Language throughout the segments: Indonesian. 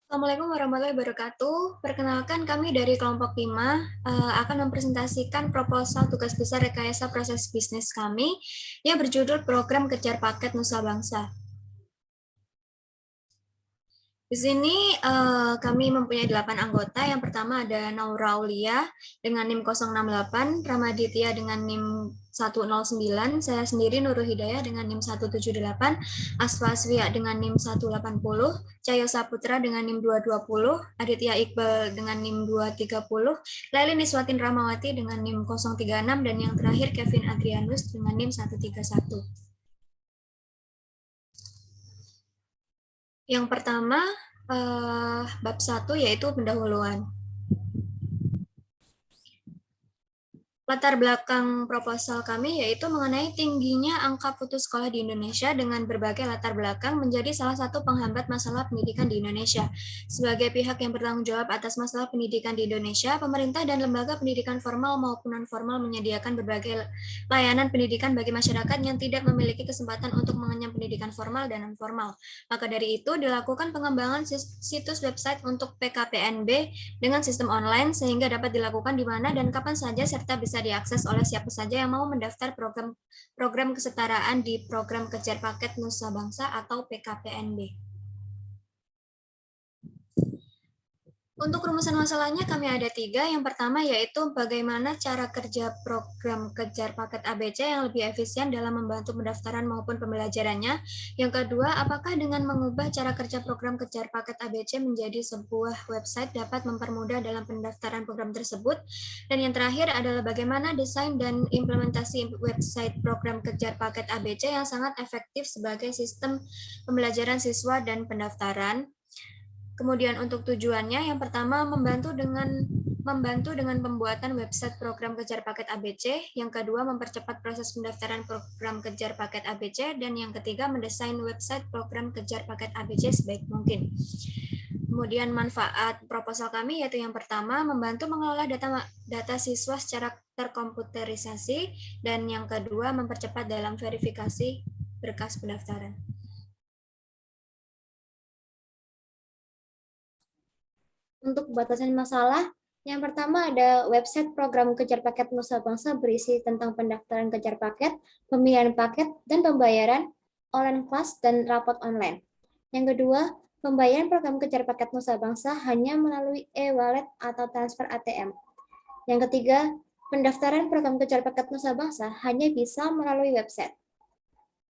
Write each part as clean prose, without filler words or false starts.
Assalamualaikum warahmatullahi wabarakatuh. Perkenalkan kami dari kelompok 5 akan mempresentasikan proposal tugas besar rekayasa proses bisnis kami yang berjudul Program Kejar Paket Nusa Bangsa. Di sini kami mempunyai 8 anggota. Yang pertama ada Naura Aulia dengan NIM 068, Ramaditya dengan NIM 109, saya sendiri Nurul Hidayah dengan NIM 178, Aswaswia dengan NIM 180, Cahyo Saputra dengan NIM 220, Aditya Iqbal dengan NIM 230, Laili Niswatin Ramawati dengan NIM 036, dan yang terakhir Kevin Adrianus dengan NIM 131. Yang pertama, bab 1 yaitu pendahuluan. Latar belakang proposal kami yaitu mengenai tingginya angka putus sekolah di Indonesia dengan berbagai latar belakang menjadi salah satu penghambat masalah pendidikan di Indonesia. Sebagai pihak yang bertanggung jawab atas masalah pendidikan di Indonesia, pemerintah dan lembaga pendidikan formal maupun non-formal menyediakan berbagai layanan pendidikan bagi masyarakat yang tidak memiliki kesempatan untuk mengenyam pendidikan formal dan non-formal. Maka dari itu, dilakukan pengembangan situs website untuk PKPNB dengan sistem online sehingga dapat dilakukan di mana dan kapan saja serta bisa diakses oleh siapa saja yang mau mendaftar program kesetaraan di Program Kejar Paket Nusa Bangsa atau PKPNB. Untuk rumusan masalahnya kami ada 3. Yang pertama yaitu bagaimana cara kerja program kejar paket ABC yang lebih efisien dalam membantu pendaftaran maupun pembelajarannya. Yang kedua, apakah dengan mengubah cara kerja program kejar paket ABC menjadi sebuah website dapat mempermudah dalam pendaftaran program tersebut. Dan yang terakhir adalah bagaimana desain dan implementasi website program kejar paket ABC yang sangat efektif sebagai sistem pembelajaran siswa dan pendaftaran. Kemudian untuk tujuannya, yang pertama membantu dengan pembuatan website program kejar paket ABC, yang kedua mempercepat proses pendaftaran program kejar paket ABC, dan yang ketiga mendesain website program kejar paket ABC sebaik mungkin. Kemudian manfaat proposal kami yaitu yang pertama membantu mengelola data siswa secara terkomputerisasi, dan yang kedua mempercepat dalam verifikasi berkas pendaftaran. Untuk batasan masalah, yang pertama ada website program kejar paket Nusa Bangsa berisi tentang pendaftaran kejar paket, pemilihan paket, dan pembayaran, online kelas, dan rapot online. Yang kedua, pembayaran program kejar paket Nusa Bangsa hanya melalui e-wallet atau transfer ATM. Yang ketiga, pendaftaran program kejar paket Nusa Bangsa hanya bisa melalui website.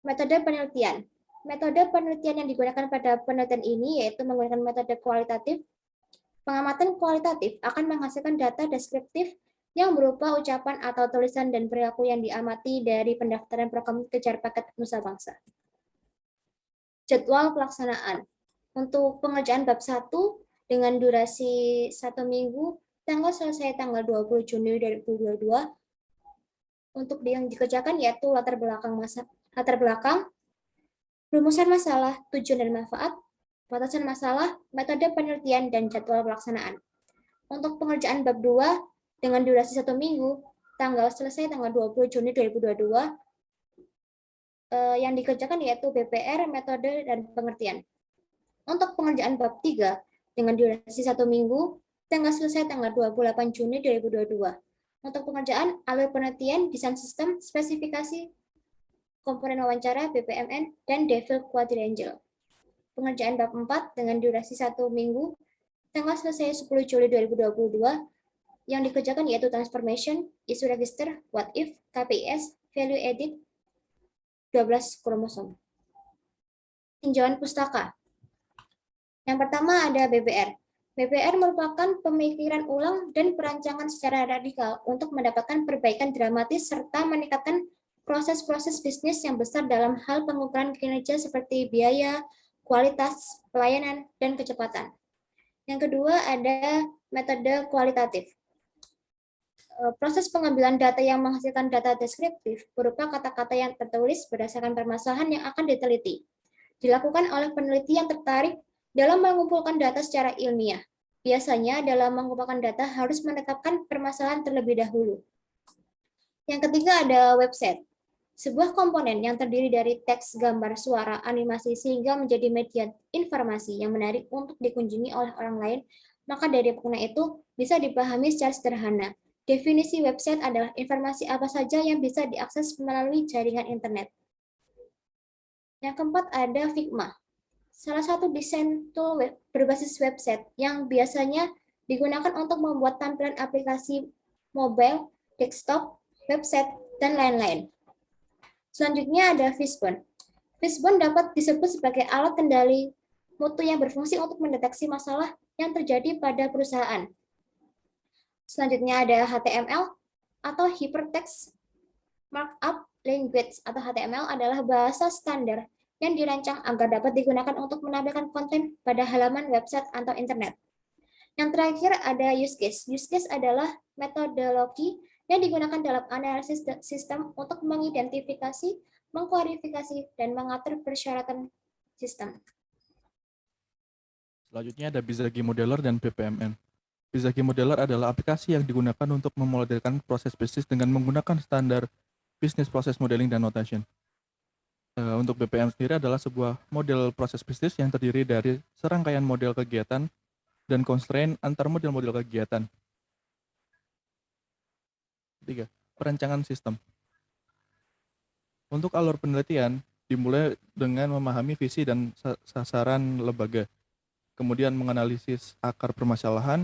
Metode penelitian. Metode penelitian yang digunakan pada penelitian ini yaitu menggunakan metode kualitatif. Pengamatan kualitatif akan menghasilkan data deskriptif yang berupa ucapan atau tulisan dan perilaku yang diamati dari pendaftaran program kejar paket Nusa Bangsa. Jadwal pelaksanaan. Untuk pengerjaan bab 1 dengan durasi 1 minggu, tanggal selesai tanggal 20 Juni 2022. Untuk yang dikerjakan yaitu latar belakang, rumusan masalah, tujuan dan manfaat, batasan masalah, metode penelitian, dan jadwal pelaksanaan. Untuk pengerjaan bab 2 dengan durasi 1 minggu, tanggal selesai tanggal 20 Juni 2022, yang dikerjakan yaitu BPR, metode, dan pengertian. Untuk pengerjaan bab 3 dengan durasi 1 minggu, tanggal selesai tanggal 28 Juni 2022. Untuk pengerjaan alur penelitian, desain sistem, spesifikasi, komponen wawancara, BPMN, dan Devil Quadrangle. Pengerjaan bab 4 dengan durasi 1 minggu, tanggal selesai 10 Juli 2022, yang dikerjakan yaitu transformation, isu register, what if, KPIS, value edit, 12 kromosom. Tinjauan pustaka. Yang pertama ada BPR. BPR merupakan pemikiran ulang dan perancangan secara radikal untuk mendapatkan perbaikan dramatis serta meningkatkan proses-proses bisnis yang besar dalam hal pengukuran kinerja seperti biaya, kualitas, pelayanan, dan kecepatan. Yang kedua ada metode kualitatif. Proses pengambilan data yang menghasilkan data deskriptif berupa kata-kata yang tertulis berdasarkan permasalahan yang akan diteliti. Dilakukan oleh peneliti yang tertarik dalam mengumpulkan data secara ilmiah. Biasanya dalam mengumpulkan data harus menetapkan permasalahan terlebih dahulu. Yang ketiga ada website. Sebuah komponen yang terdiri dari teks, gambar, suara, animasi, sehingga menjadi media informasi yang menarik untuk dikunjungi oleh orang lain, maka dari pengguna itu bisa dipahami secara sederhana. Definisi website adalah informasi apa saja yang bisa diakses melalui jaringan internet. Yang keempat ada Figma, salah satu desain tool berbasis website yang biasanya digunakan untuk membuat tampilan aplikasi mobile, desktop, website, dan lain-lain. Selanjutnya ada Fishbone. Fishbone dapat disebut sebagai alat kendali mutu yang berfungsi untuk mendeteksi masalah yang terjadi pada perusahaan. Selanjutnya ada HTML atau Hypertext Markup Language atau HTML adalah bahasa standar yang dirancang agar dapat digunakan untuk menampilkan konten pada halaman website atau internet. Yang terakhir ada use case. Use case adalah metodologi yang digunakan dalam analisis sistem untuk mengidentifikasi, mengklarifikasi, dan mengatur persyaratan sistem. Selanjutnya ada Bizagi Modeler dan BPMN. Bizagi Modeler adalah aplikasi yang digunakan untuk memodelkan proses bisnis dengan menggunakan standar Business Process Modeling dan Notation. Untuk BPM sendiri adalah sebuah model proses bisnis yang terdiri dari serangkaian model kegiatan dan constraint antar model-model kegiatan. 3. Perancangan sistem. Untuk alur penelitian, dimulai dengan memahami visi dan sasaran lembaga, kemudian menganalisis akar permasalahan,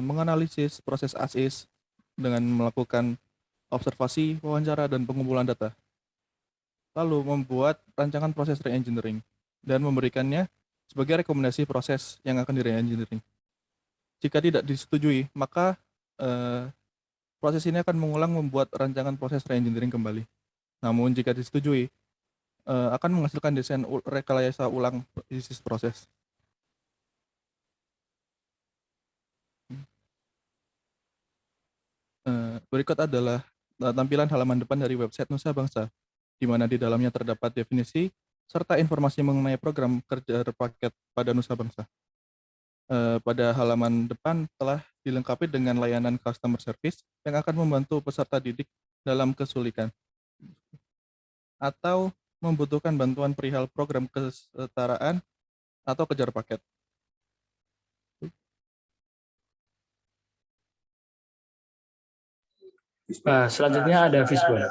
menganalisis proses as-is dengan melakukan observasi, wawancara, dan pengumpulan data. Lalu membuat rancangan proses re-engineering dan memberikannya sebagai rekomendasi proses yang akan di-re-engineering. Jika tidak disetujui, maka proses ini akan mengulang membuat rancangan proses re-engineering kembali. Namun jika disetujui, akan menghasilkan desain rekayasa ulang bisnis proses. Berikut adalah tampilan halaman depan dari website Nusa Bangsa, di mana di dalamnya terdapat definisi serta informasi mengenai program kerja paket pada Nusa Bangsa. Pada halaman depan telah dilengkapi dengan layanan customer service yang akan membantu peserta didik dalam kesulitan atau membutuhkan bantuan perihal program kesetaraan atau kejar paket. Selanjutnya ada Fishbone.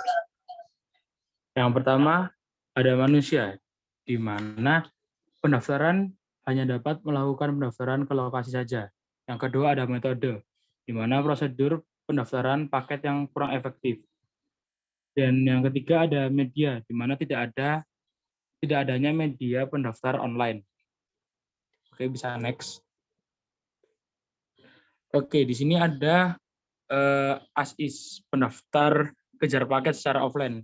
Yang pertama ada manusia, di mana pendaftaran hanya dapat melakukan pendaftaran ke lokasi saja. Yang kedua ada metode, di mana prosedur pendaftaran paket yang kurang efektif. Dan yang ketiga ada media, di mana tidak adanya media pendaftar online. Oke, bisa next. Oke, di sini ada as-is, pendaftar kejar paket secara offline.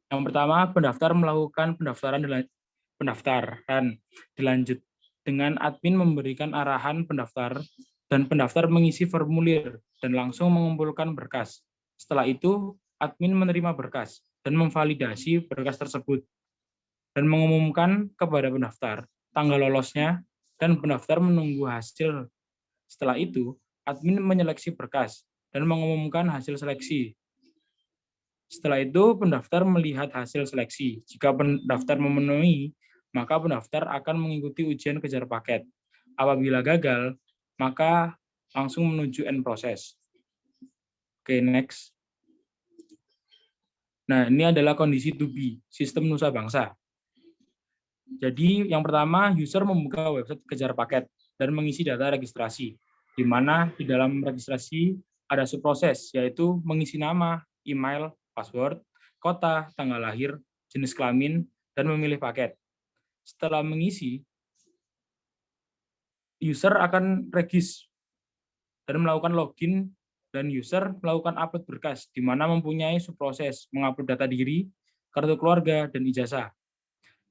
Yang pertama, pendaftar melakukan pendaftaran dilanjut dengan admin memberikan arahan pendaftar dan pendaftar mengisi formulir dan langsung mengumpulkan berkas. Setelah itu, admin menerima berkas dan memvalidasi berkas tersebut dan mengumumkan kepada pendaftar tanggal lolosnya dan pendaftar menunggu hasil. Setelah itu, admin menyeleksi berkas dan mengumumkan hasil seleksi. Setelah itu, pendaftar melihat hasil seleksi. Jika pendaftar memenuhi, maka pendaftar akan mengikuti ujian kejar paket. Apabila gagal, maka langsung menuju end proses. Oke, next. Nah, ini adalah kondisi to be, sistem Nusa Bangsa. Jadi, yang pertama, user membuka website kejar paket dan mengisi data registrasi, di mana di dalam registrasi ada subproses, yaitu mengisi nama, email, password, kota, tanggal lahir, jenis kelamin, dan memilih paket. Setelah mengisi, user akan regis dan melakukan login, dan user melakukan upload berkas, di mana mempunyai subproses, mengupload data diri, kartu keluarga, dan ijazah.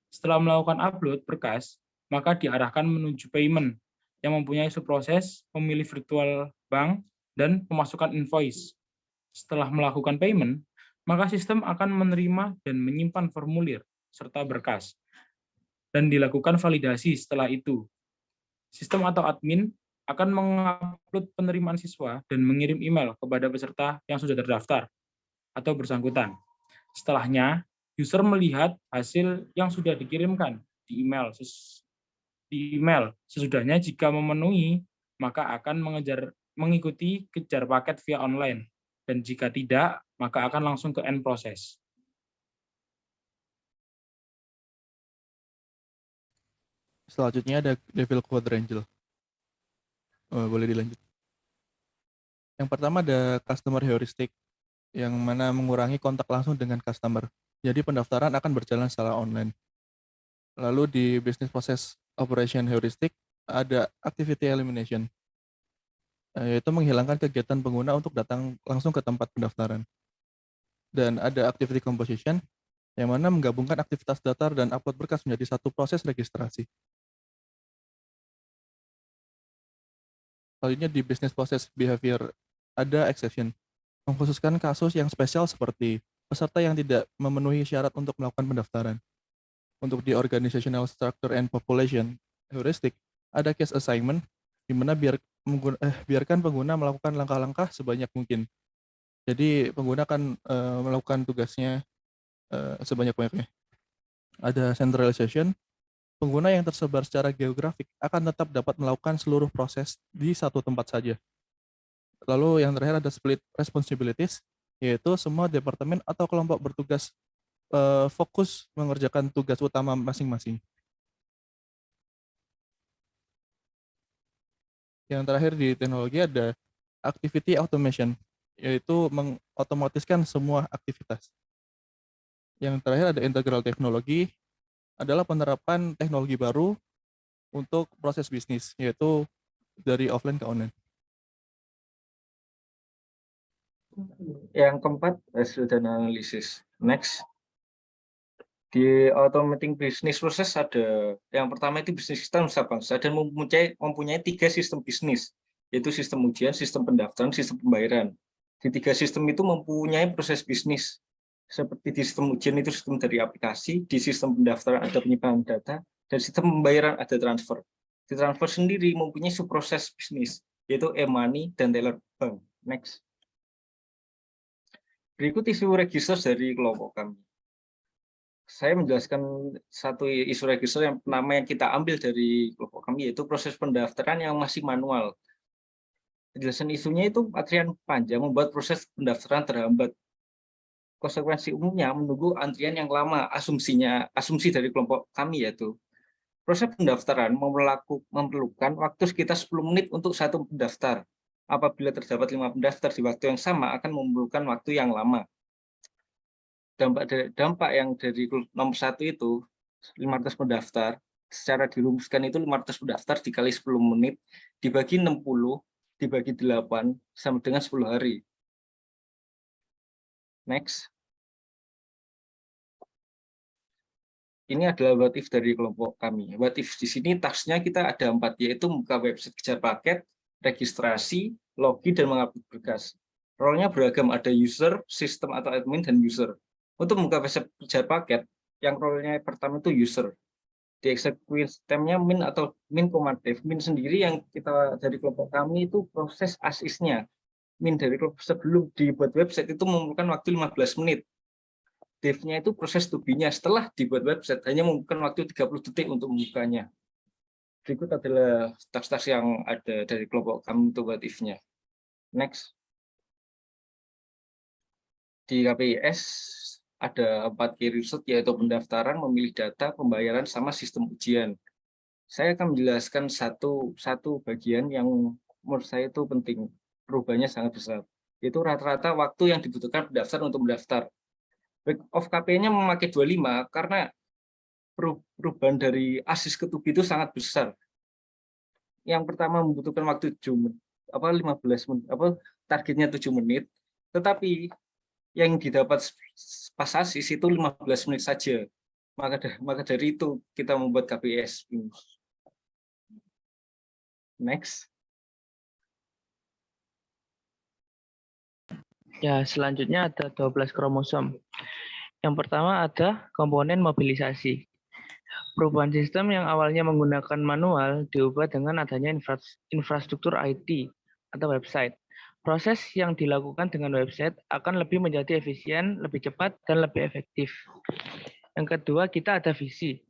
Setelah melakukan upload berkas, maka diarahkan menuju payment, yang mempunyai subproses, memilih virtual bank, dan pemasukan invoice. Setelah melakukan payment, maka sistem akan menerima dan menyimpan formulir serta berkas, dan dilakukan validasi setelah itu. Sistem atau admin akan mengupload penerimaan siswa dan mengirim email kepada peserta yang sudah terdaftar atau bersangkutan. Setelahnya, user melihat hasil yang sudah dikirimkan di email. Sesudahnya jika memenuhi, maka akan mengikuti kejar paket via online. Dan jika tidak, maka akan langsung ke end process. Selanjutnya ada Devil Quadrangle. Boleh dilanjut. Yang pertama ada customer heuristic, yang mana mengurangi kontak langsung dengan customer. Jadi pendaftaran akan berjalan secara online. Lalu di business process operation heuristic ada activity elimination, yaitu menghilangkan kegiatan pengguna untuk datang langsung ke tempat pendaftaran. Dan ada activity composition, yang mana menggabungkan aktivitas daftar dan upload berkas menjadi satu proses registrasi. Selanjutnya di business process behavior ada exception, mengkhususkan kasus yang spesial seperti peserta yang tidak memenuhi syarat untuk melakukan pendaftaran. Untuk di organizational structure and population heuristic ada case assignment, di mana biarkan pengguna melakukan langkah-langkah sebanyak mungkin. Jadi pengguna akan melakukan tugasnya sebanyak-banyaknya. Ada centralization, pengguna yang tersebar secara geografik akan tetap dapat melakukan seluruh proses di satu tempat saja. Lalu yang terakhir ada split responsibilities, yaitu semua departemen atau kelompok bertugas fokus mengerjakan tugas utama masing-masing. Yang terakhir di teknologi ada activity automation, yaitu mengotomatiskan semua aktivitas. Yang terakhir ada integral teknologi, adalah penerapan teknologi baru untuk proses bisnis, yaitu dari offline ke online. Yang keempat, hasil dan analisis. Next. Di automating business process ada, yang pertama itu bisnis sistem bangsa dan mempunyai 3 sistem bisnis, yaitu sistem ujian, sistem pendaftaran, sistem pembayaran. Di 3 sistem itu mempunyai proses bisnis. Seperti di sistem ujian itu sistem dari aplikasi, di sistem pendaftaran ada penyimpanan data, dan sistem pembayaran ada transfer. Di transfer sendiri mempunyai subproses bisnis, yaitu e-money dan teller bank. Next. Berikut isu register dari kelompok kami. Saya menjelaskan satu isu register yang pertama yang kita ambil dari kelompok kami, yaitu proses pendaftaran yang masih manual. Penjelasan isunya itu antrian panjang membuat proses pendaftaran terhambat. Konsekuensi umumnya menunggu antrian yang lama. Asumsi dari kelompok kami yaitu proses pendaftaran memerlukan waktu sekitar 10 menit untuk satu pendaftar. Apabila terdapat 5 pendaftar di waktu yang sama akan memerlukan waktu yang lama. Dampak yang dari nomor 1 itu 500 pendaftar, secara dirumuskan itu 500 pendaftar dikali 10 menit dibagi 60 dibagi 8 sama dengan 10 hari. Next. Ini adalah what if dari kelompok kami. What if di sini tasknya kita ada 4, yaitu membuka website kejar paket, registrasi, login, dan mengupload berkas. Role-nya beragam, ada user, sistem atau admin, dan user. Untuk membuka website kejar paket, yang role-nya pertama itu user. Di execute sistemnya min atau min command dev. Min sendiri yang kita dari kelompok kami itu proses asisnya. Min dari sebelum dibuat website itu memerlukan waktu 15 menit. Dev-nya itu proses to be-nya setelah dibuat website hanya membutuhkan waktu 30 detik untuk membukanya. Berikut adalah task-task yang ada dari kelompok kami untuk what if-nya. Next. Di KPIS ada 4 key result, yaitu pendaftaran, memilih data, pembayaran, sama sistem ujian. Saya akan menjelaskan satu bagian yang menurut saya itu penting, perubahannya sangat besar. Itu rata-rata waktu yang dibutuhkan pendaftar untuk mendaftar. Back of KPI-nya memakai 25 karena perubahan dari ASIS ke TUBI itu sangat besar. Yang pertama membutuhkan waktu 15 menit, targetnya 7 menit, tetapi yang didapat pas ASIS itu 15 menit saja. Maka dari itu kita membuat KPIS. Next. Ya, selanjutnya ada 12 kromosom. Yang pertama ada komponen mobilisasi. Perubahan sistem yang awalnya menggunakan manual diubah dengan adanya infrastruktur IT atau website. Proses yang dilakukan dengan website akan lebih menjadi efisien, lebih cepat, dan lebih efektif. Yang kedua, kita ada visi,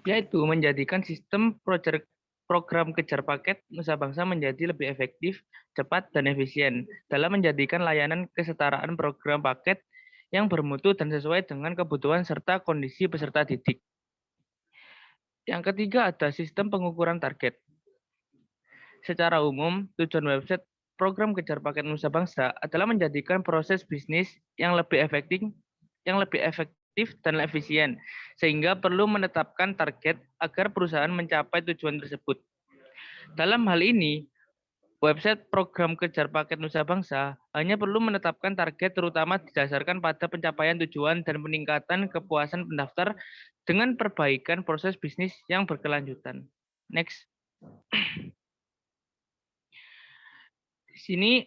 yaitu menjadikan sistem program kejar paket Nusa Bangsa menjadi lebih efektif, cepat, dan efisien dalam menjadikan layanan kesetaraan program paket yang bermutu dan sesuai dengan kebutuhan serta kondisi peserta didik. Yang ketiga ada sistem pengukuran target. Secara umum, tujuan website program kejar paket Nusa Bangsa adalah menjadikan proses bisnis yang lebih efektif dan efisien, sehingga perlu menetapkan target agar perusahaan mencapai tujuan tersebut. Dalam hal ini, website program kejar paket Nusa Bangsa hanya perlu menetapkan target terutama didasarkan pada pencapaian tujuan dan peningkatan kepuasan pendaftar dengan perbaikan proses bisnis yang berkelanjutan. Next. Di sini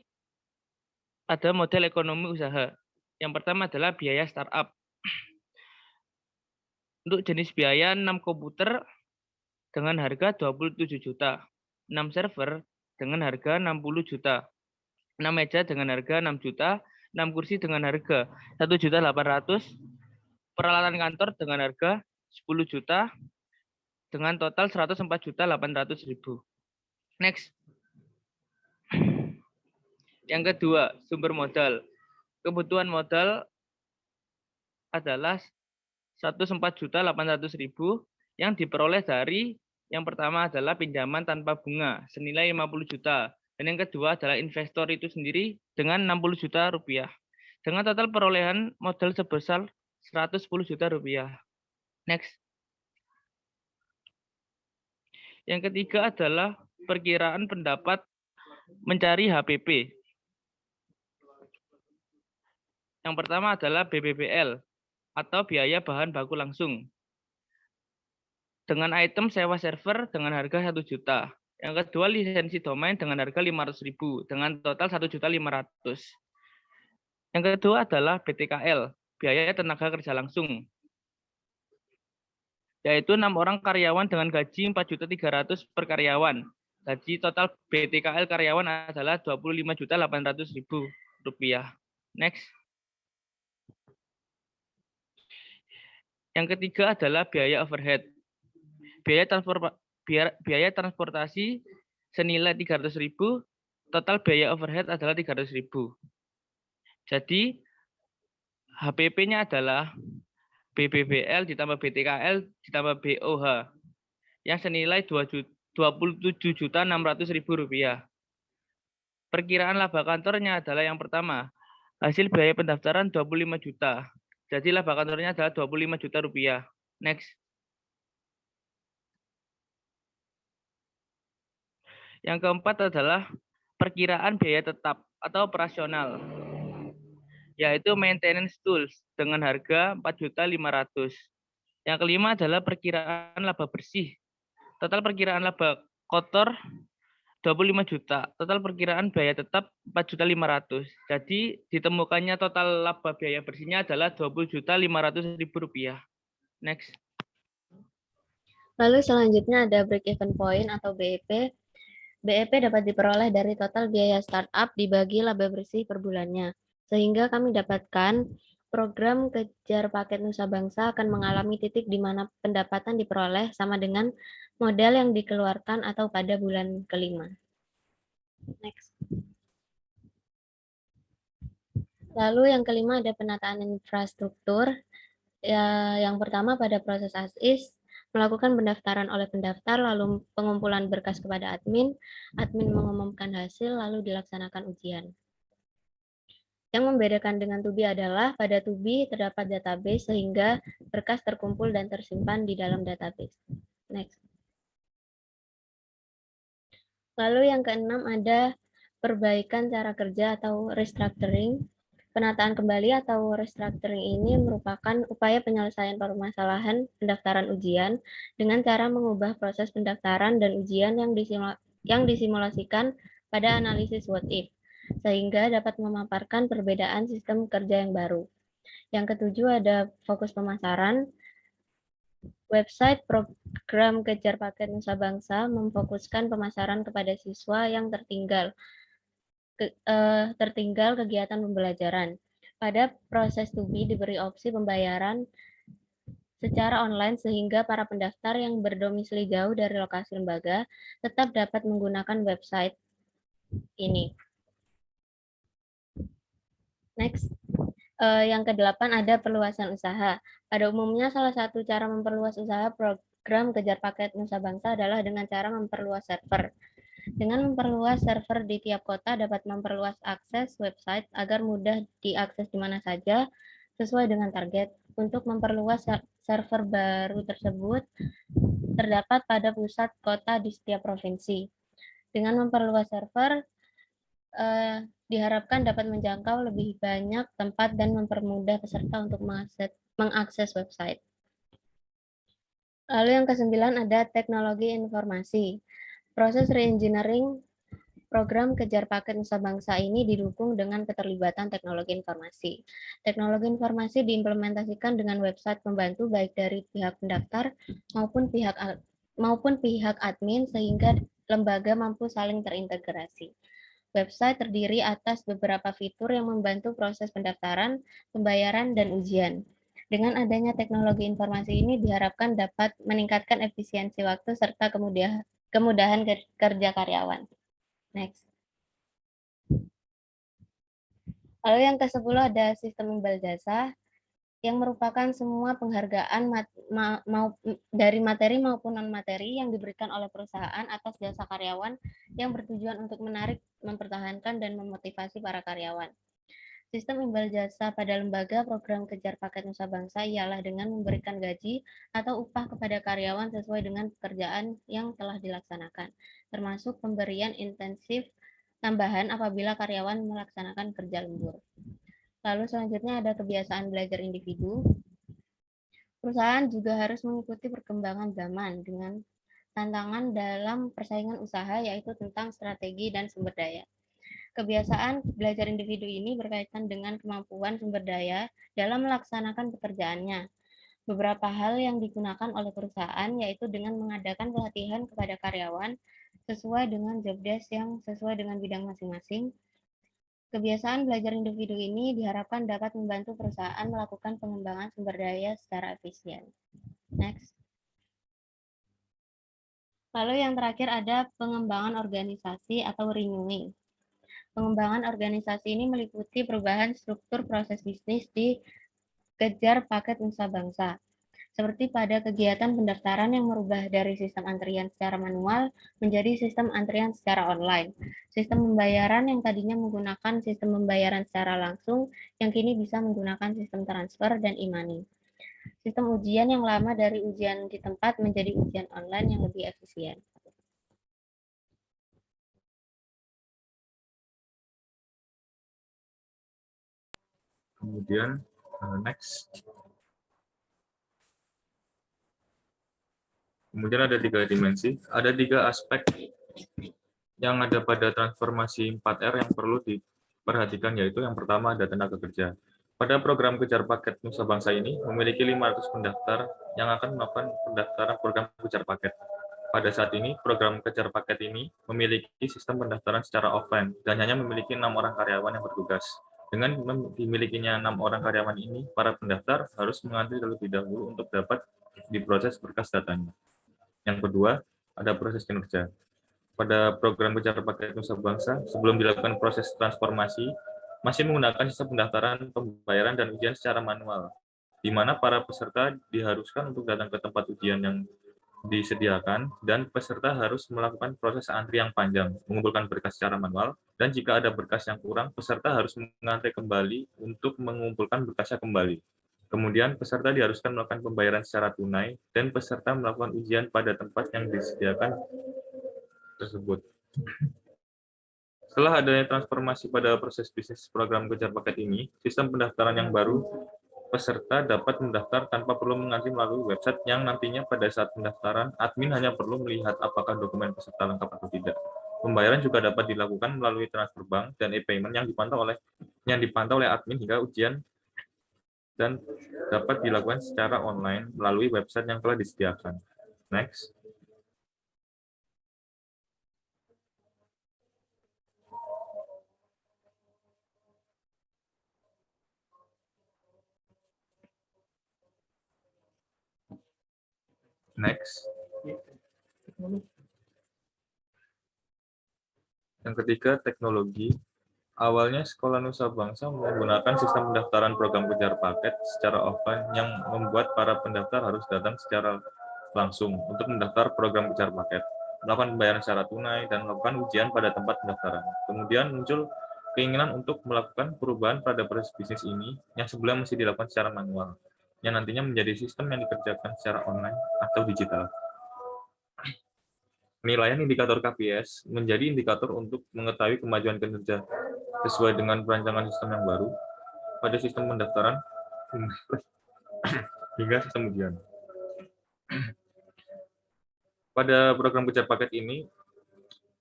ada model ekonomi usaha. Yang pertama adalah biaya startup. Untuk jenis biaya 6 komputer dengan harga 27 juta, 6 server dengan harga 60 juta, 6 meja dengan harga 6 juta, 6 kursi dengan harga 1.800.000, peralatan kantor dengan harga 10 juta, dengan total 104.800.000. Next. Yang kedua, sumber modal. Kebutuhan modal adalah 104.800.000 yang diperoleh dari yang pertama adalah pinjaman tanpa bunga senilai 50 juta. Dan yang kedua adalah investor itu sendiri dengan 60 juta rupiah. Dengan total perolehan modal sebesar 110 juta rupiah. Next. Yang ketiga adalah perkiraan pendapat mencari HPP. Yang pertama adalah BBBL atau biaya bahan baku langsung. Dengan item sewa server dengan harga 1 juta. Yang kedua lisensi domain dengan harga 500.000 dengan total 1.500.000. Yang kedua adalah BTKL, biaya tenaga kerja langsung. Yaitu 6 orang karyawan dengan gaji 4.300.000 per karyawan. Gaji total BTKL karyawan adalah 25.800.000 rupiah. Next. Yang ketiga adalah biaya overhead. Biaya transportasi senilai 300.000, total biaya overhead adalah 300.000. Jadi HPP-nya adalah BBBL ditambah BTKL ditambah BOH yang senilai 27.600.000 rupiah. Perkiraan laba kantornya adalah yang pertama, hasil biaya pendaftaran 25 juta. Jadi laba kantornya adalah 25 juta rupiah. Next. Yang keempat adalah perkiraan biaya tetap atau operasional, yaitu maintenance tools dengan harga 4.500.000. Yang kelima adalah perkiraan laba bersih. Total perkiraan laba kotor 25 juta. Total perkiraan biaya tetap 4.500.000. Jadi ditemukannya total laba biaya bersihnya adalah 20.500.000 rupiah. Next. Lalu selanjutnya ada break even point atau BEP. BEP dapat diperoleh dari total biaya startup dibagi laba bersih per bulannya. Sehingga kami dapatkan program kejar paket Nusa Bangsa akan mengalami titik di mana pendapatan diperoleh sama dengan modal yang dikeluarkan atau pada bulan kelima. Next. Lalu yang kelima ada penataan infrastruktur. Yang pertama pada proses as-is, melakukan pendaftaran oleh pendaftar, lalu pengumpulan berkas kepada admin mengumumkan hasil, lalu dilaksanakan ujian. Yang membedakan dengan Tubi adalah pada Tubi terdapat database sehingga berkas terkumpul dan tersimpan di dalam database. Next. Lalu yang keenam ada perbaikan cara kerja atau restructuring. Penataan kembali atau restructuring ini merupakan upaya penyelesaian permasalahan pendaftaran ujian dengan cara mengubah proses pendaftaran dan ujian yang disimulasikan pada analisis what if, sehingga dapat memaparkan perbedaan sistem kerja yang baru. Yang ketujuh ada fokus pemasaran. Website program kejar paket Nusa Bangsa memfokuskan pemasaran kepada siswa yang tertinggal tertinggal kegiatan pembelajaran. Pada proses to be diberi opsi pembayaran secara online sehingga para pendaftar yang berdomisili jauh dari lokasi lembaga tetap dapat menggunakan website ini. Next. Yang ke-8 ada perluasan usaha. Pada umumnya salah satu cara memperluas usaha program kejar paket Nusa Bangsa adalah dengan cara memperluas server. Dengan memperluas server di tiap kota dapat memperluas akses website agar mudah diakses di mana saja sesuai dengan target. Untuk memperluas server baru tersebut terdapat pada pusat kota di setiap provinsi. Dengan memperluas server, diharapkan dapat menjangkau lebih banyak tempat dan mempermudah peserta untuk mengakses website. Lalu yang ke-9 ada teknologi informasi. Proses reengineering program kejar paket Nusa Bangsa ini didukung dengan keterlibatan teknologi informasi. Teknologi informasi diimplementasikan dengan website pembantu baik dari pihak pendaftar maupun pihak admin sehingga lembaga mampu saling terintegrasi. Website terdiri atas beberapa fitur yang membantu proses pendaftaran, pembayaran, dan ujian. Dengan adanya teknologi informasi ini diharapkan dapat meningkatkan efisiensi waktu serta kemudahan kerja karyawan. Next. Lalu yang ke-10 ada sistem imbal jasa yang merupakan semua penghargaan dari materi maupun non-materi yang diberikan oleh perusahaan atas jasa karyawan yang bertujuan untuk menarik, mempertahankan, dan memotivasi para karyawan. Sistem imbal jasa pada lembaga program kejar paket Nusa Bangsa ialah dengan memberikan gaji atau upah kepada karyawan sesuai dengan pekerjaan yang telah dilaksanakan, termasuk pemberian intensif tambahan apabila karyawan melaksanakan kerja lembur. Lalu selanjutnya ada kebiasaan belajar individu. Perusahaan juga harus mengikuti perkembangan zaman dengan tantangan dalam persaingan usaha yaitu tentang strategi dan sumber daya. Kebiasaan belajar individu ini berkaitan dengan kemampuan sumber daya dalam melaksanakan pekerjaannya. Beberapa hal yang digunakan oleh perusahaan yaitu dengan mengadakan pelatihan kepada karyawan sesuai dengan job desk yang sesuai dengan bidang masing-masing. Kebiasaan belajar individu ini diharapkan dapat membantu perusahaan melakukan pengembangan sumber daya secara efisien. Next. Lalu yang terakhir ada pengembangan organisasi atau renewing. Pengembangan organisasi ini meliputi perubahan struktur proses bisnis di kejar paket Nusa Bangsa. Seperti pada kegiatan pendaftaran yang merubah dari sistem antrian secara manual menjadi sistem antrian secara online. Sistem pembayaran yang tadinya menggunakan sistem pembayaran secara langsung, yang kini bisa menggunakan sistem transfer dan e-money. Sistem ujian yang lama dari ujian di tempat menjadi ujian online yang lebih efisien. Kemudian next. Kemudian ada 3 dimensi, ada 3 aspek yang ada pada transformasi 4R yang perlu diperhatikan, yaitu yang pertama ada tenaga kerja. Pada program kejar paket Nusa Bangsa ini memiliki 500 pendaftar yang akan melakukan pendaftaran program kejar paket. Pada saat ini, program kejar paket ini memiliki sistem pendaftaran secara offline dan hanya memiliki 6 orang karyawan yang bertugas. Dengan dimilikinya 6 orang karyawan ini, para pendaftar harus mengantri terlebih dahulu untuk dapat diproses berkas datanya. Yang kedua, ada proses kinerja. Pada program kejar paket Nusa Bangsa, sebelum dilakukan proses transformasi, masih menggunakan sistem pendaftaran, pembayaran, dan ujian secara manual, di mana para peserta diharuskan untuk datang ke tempat ujian yang disediakan, dan peserta harus melakukan proses antri yang panjang, mengumpulkan berkas secara manual, dan jika ada berkas yang kurang, peserta harus mengantri kembali untuk mengumpulkan berkasnya kembali. Kemudian, peserta diharuskan melakukan pembayaran secara tunai, dan peserta melakukan ujian pada tempat yang disediakan tersebut. Setelah adanya transformasi pada proses bisnis program kejar paket ini, sistem pendaftaran yang baru, peserta dapat mendaftar tanpa perlu mengantri melalui website yang nantinya pada saat pendaftaran, admin hanya perlu melihat apakah dokumen peserta lengkap atau tidak. Pembayaran juga dapat dilakukan melalui transfer bank dan e-payment yang dipantau oleh admin hingga ujian dan dapat dilakukan secara online melalui website yang telah disediakan. Next. Next. Yang ketiga, teknologi. Awalnya Sekolah Nusa Bangsa menggunakan sistem pendaftaran program kejar paket secara offline yang membuat para pendaftar harus datang secara langsung untuk mendaftar program kejar paket, melakukan pembayaran secara tunai, dan melakukan ujian pada tempat pendaftaran. Kemudian muncul keinginan untuk melakukan perubahan pada proses bisnis ini yang sebelumnya masih dilakukan secara manual, yang nantinya menjadi sistem yang dikerjakan secara online atau digital. Penilaian indikator KPIs menjadi indikator untuk mengetahui kemajuan kinerja sesuai dengan perancangan sistem yang baru pada sistem pendaftaran hingga sistem ujian. Pada program kejar paket ini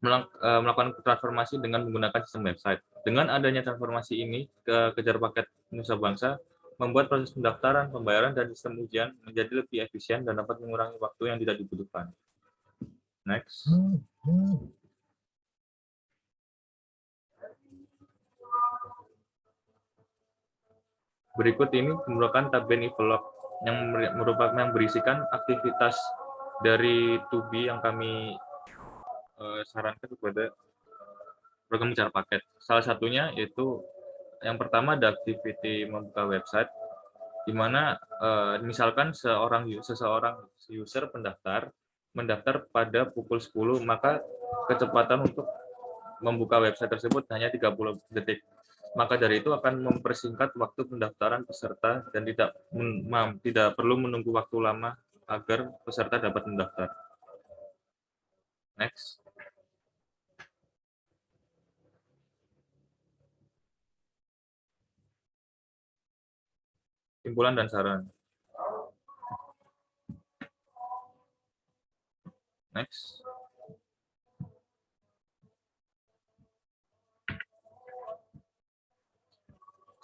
melakukan transformasi dengan menggunakan sistem website. Dengan adanya transformasi ini ke kejar paket Nusa Bangsa membuat proses pendaftaran, pembayaran, dan sistem ujian menjadi lebih efisien dan dapat mengurangi waktu yang tidak dibutuhkan. Next. Berikut ini merupakan tabel envelope yang berisikan aktivitas dari 2B yang kami sarankan kepada program kejar paket. Salah satunya yaitu yang pertama ada activity membuka website, di mana misalkan seseorang user mendaftar pada pukul 10, maka kecepatan untuk membuka website tersebut hanya 30 detik. Maka dari itu akan mempersingkat waktu pendaftaran peserta dan tidak perlu menunggu waktu lama agar peserta dapat mendaftar. Next. Kesimpulan dan saran. Next.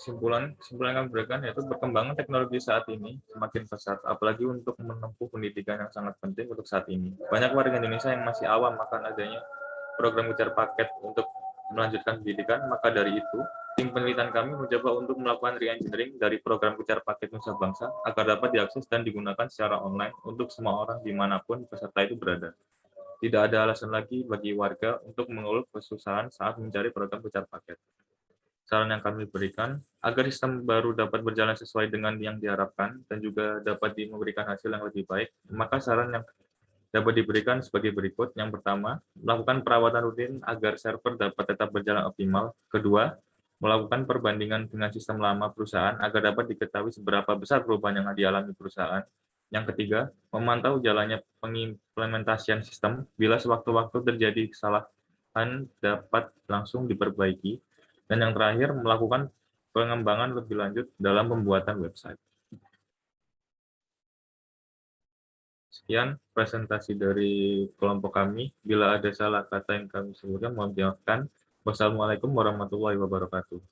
Kesimpulan yang kami berikan yaitu perkembangan teknologi saat ini semakin pesat, apalagi untuk menempuh pendidikan yang sangat penting untuk saat ini. Banyak warga Indonesia yang masih awam akan adanya program kejar paket untuk melanjutkan pendidikan, maka dari itu, tim penelitian kami mencoba untuk melakukan re-engineering dari program kejar paket Nusa Bangsa agar dapat diakses dan digunakan secara online untuk semua orang dimanapun peserta itu berada. Tidak ada alasan lagi bagi warga untuk mengeluh kesusahan saat mencari program kejar paket. Saran yang kami berikan, agar sistem baru dapat berjalan sesuai dengan yang diharapkan dan juga dapat memberikan hasil yang lebih baik, maka saran yang dapat diberikan sebagai berikut. Yang pertama, melakukan perawatan rutin agar server dapat tetap berjalan optimal. Kedua, melakukan perbandingan dengan sistem lama perusahaan agar dapat diketahui seberapa besar perubahan yang dialami perusahaan. Yang ketiga, memantau jalannya pengimplementasian sistem. Bila sewaktu-waktu terjadi kesalahan dapat langsung diperbaiki. Dan yang terakhir, melakukan pengembangan lebih lanjut dalam pembuatan website. Sekian presentasi dari kelompok kami. Bila ada salah kata yang kami sebutkan, mohon dimaafkan. Wassalamualaikum warahmatullahi wabarakatuh.